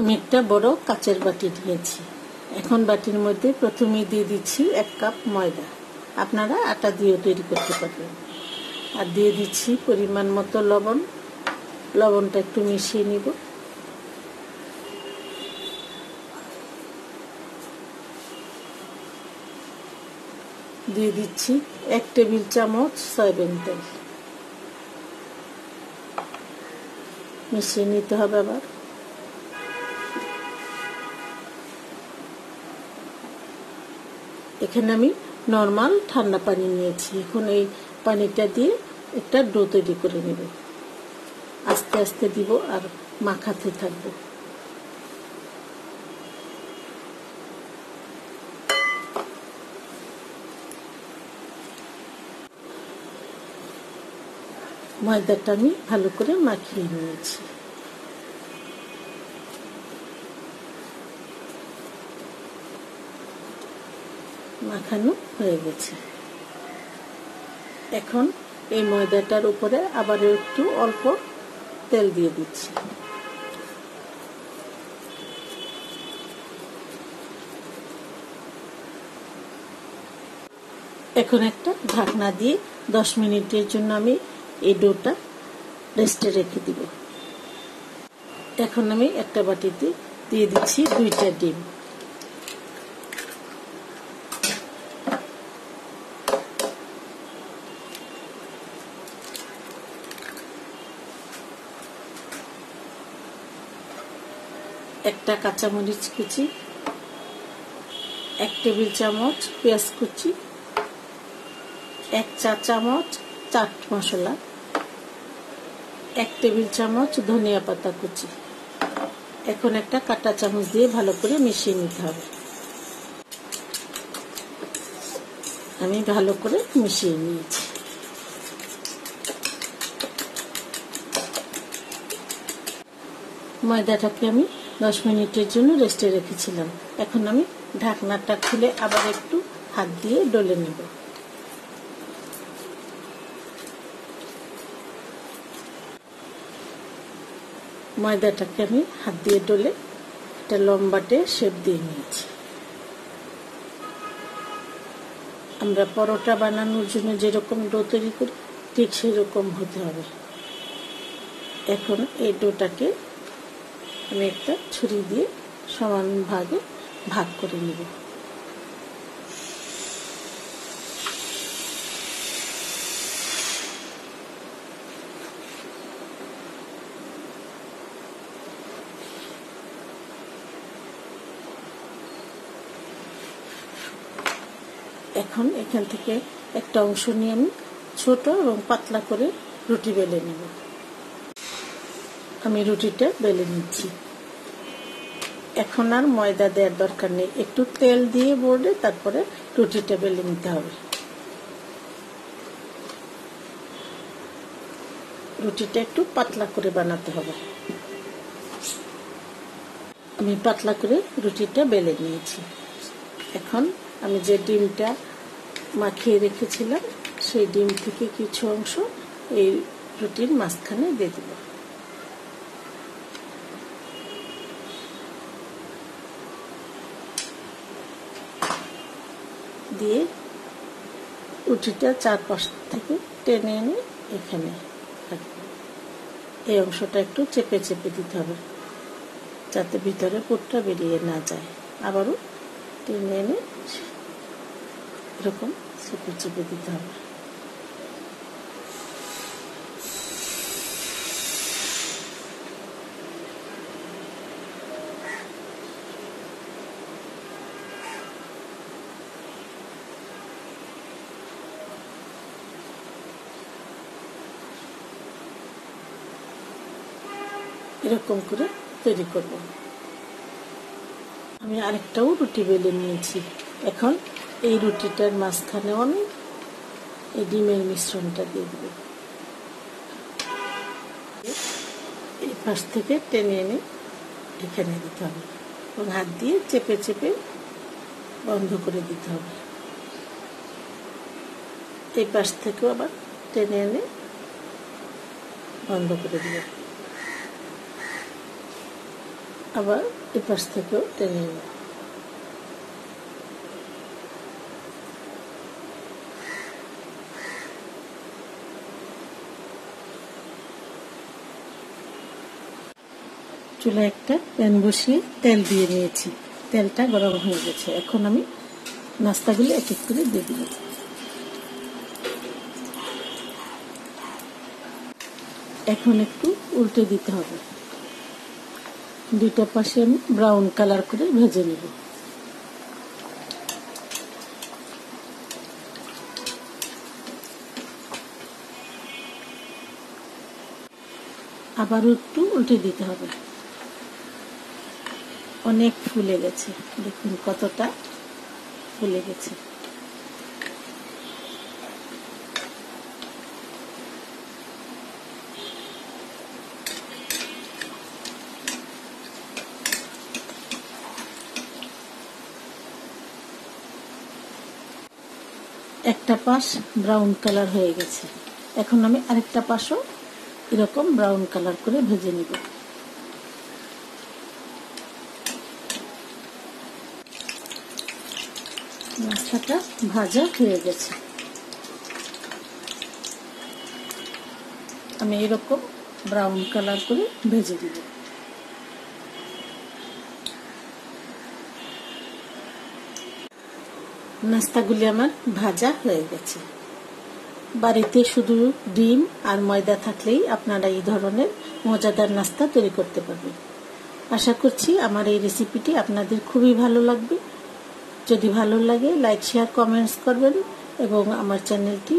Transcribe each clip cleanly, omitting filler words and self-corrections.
আমি একটা বড় কাচের বাটি নিয়েছি। এখন বাটির মধ্যে প্রথমে দিয়ে দিচ্ছি 1 কাপ ময়দা। আপনারা আটা দিয়েও তৈরি করতে পারবেন। আর দিয়ে দিচ্ছি পরিমাণ মতো লবণ। লবণটা একটু মিশিয়ে নিব। দিয়ে দিচ্ছি 1 টেবিল চামচ সয়াবিন তেল। মিশিয়ে নিতে হবে। আবার এখানে আমি নরমাল ঠান্ডা পানি নিয়েছি। এখন এই পানিটা দিয়ে একটা ডো তৈরি করে নেব। আস্তে আস্তে দিব আর মাখাতে থাকব। ময়দাটা আমি ভালো করে মাখিয়ে নিয়েছি। মাখানো হয়ে গেছে। এখন এই ময়দাটার উপরে আবার একটু অল্প তেল দিয়ে দিচ্ছি। এখন একটা ঢাকনা দিয়ে 10 মিনিটের জন্য আমি এই ডোটা রেস্টে রেখে দিব। এখন আমি একটা বাটিতে দিয়ে দিচ্ছি 2টা ডিম। একটা কাঁচামরিচ কুচি, 1 টেবিল চামচ পেঁয়াজ কুচি, 1 চা চামচ চাট মশলা, 1 টেবিল চামচ ধনিয়া পাতা কুচি। এখন একটা কাঁটা চামচ দিয়ে ভালো করে মিশিয়ে নিতে হবে। আমি ভালো করে মিশিয়ে নিয়েছি। ময়দাটাকে আমি 10 মিনিটের জন্য রেস্টে রেখেছিলাম। এখন আমি ঢাকনাটা খুলে আবার একটু হাত দিয়ে ডলে নেব। ময়দাটাকে আমি হাত দিয়ে ডলে একটা লম্বাটে শেপ দিয়ে নিয়েছি। আমরা পরোটা বানানোর জন্য যেরকম ডো তৈরি করি ঠিক সেরকম হতে হবে। এখন এই ডোটাকে আমি একটা ছুরি দিয়ে সমান ভাগে ভাগ করে নেব। এখন এখান থেকে একটা অংশ নিয়ে আমি ছোট এবং পাতলা করে রুটি বেলে নেব। আমি রুটিটা বেলে নিচ্ছি। এখন আর ময়দা দেওয়ার দরকার নেই। একটু তেল দিয়ে বোর্ডে তারপরে রুটিটা বেলে নিতে হবে। রুটিটা একটু পাতলা করে বানাতে হবে। আমি পাতলা করে রুটিটা বেলে নিয়েছি। এখন আমি যে ডিমটা মাখিয়ে রেখেছিলাম সেই ডিম থেকে কিছু অংশ এই রুটির মাঝখানে দিয়ে দেব। দিয়ে রুটিটা চারপাশ থেকে টেনে এনে এখানে রাখবো। এই অংশটা একটু চেপে চেপে দিতে হবে যাতে ভিতরে পুরটা বেরিয়ে না যায়। আবারও টেনে এনে এরকম চেপে চেপে দিতে হবে। এরকম করে তৈরি করব। আমি আরেকটাও রুটি বেলে নিয়েছি। এখন এই রুটিটার মাঝখানে আমি এই ডিমের মিশ্রণটা দিয়ে দেব। এই পাশ থেকে টেনে এনে এখানে দিতে হবে এবং হাত দিয়ে চেপে চেপে বন্ধ করে দিতে হবে। এই পাশ থেকেও আবার টেনে এনে বন্ধ করে দিব। আবার এপাশ থেকেও টেনে নেব। চুলায় একটা প্যান বসিয়ে তেল দিয়ে নিয়েছি, তেলটা গরম হয়ে গেছে। এখন আমি নাস্তাগুলো এক এক করে দিয়ে দিব। এখন একটু উল্টে দিতে হবে, দুইটা পাশে আমি ব্রাউন কালার করে ভেজে নেব। আবারও একটু উল্টে দিতে হবে। অনেক ফুলে গেছে, দেখুন কতটা ফুলে গেছে। একটা পাশ ব্রাউন কালার হয়ে গেছে। এখন আমি আরেকটা পাশও এরকম ব্রাউন কালার করে ভেজে নিব। নাস্তাটা ভাজা হয়ে গেছে। আমি এরকম ব্রাউন কালার করে ভেজে দিব। নাস্তাগুলি আমার ভাজা হয়ে গেছে। বাড়িতে শুধু ডিম আর ময়দা থাকলেই আপনারা এই ধরনের মজাদার নাস্তা তৈরি করতে পারবেন। আশা করছি আমার এই রেসিপিটি আপনাদের খুবই ভালো লাগবে। যদি ভালো লাগে লাইক, শেয়ার, কমেন্টস করবেন এবং আমার চ্যানেলটি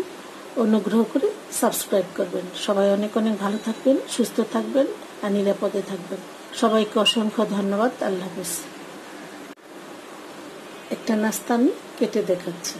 অনুগ্রহ করে সাবস্ক্রাইব করবেন। সবাই অনেক অনেক ভালো থাকবেন, সুস্থ থাকবেন আর নিরাপদে থাকবেন। সবাইকে অসংখ্য ধন্যবাদ। আল্লাহ হাফেজ। একটা নাস্তা আমি কেটে দেখাচ্ছি।